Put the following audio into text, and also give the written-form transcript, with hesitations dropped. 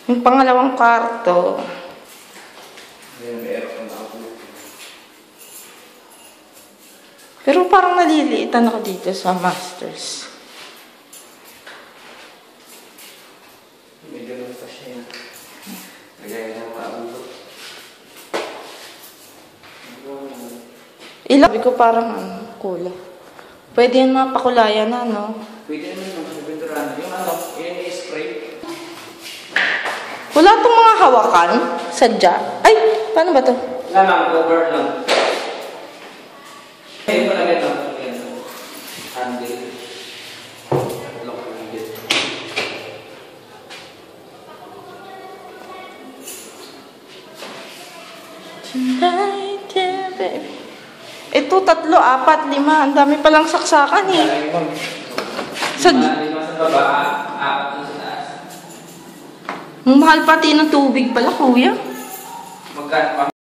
Yung pangalawang kwarto. Pero parang naliliitan ako dito sa masters. Medyo lang pa siya. Nagaya ng maabot. Sabi ko parang kulay. Pwede yan mapakulayan na, no? Pwede naman yung pinturan. Yung yung spray. Wala itong mga hawakan. Sadya. Ay, paano ba to? Lamang, cover lang. Ayun pala ito. Handle. Lock handle. Tonight, yeah, baby. Ito, 3, 4, 5. Ang dami palang saksakan eh. Sa baba, 4 sa taas. Mahal pati ng tubig pala, kuya. Magkano?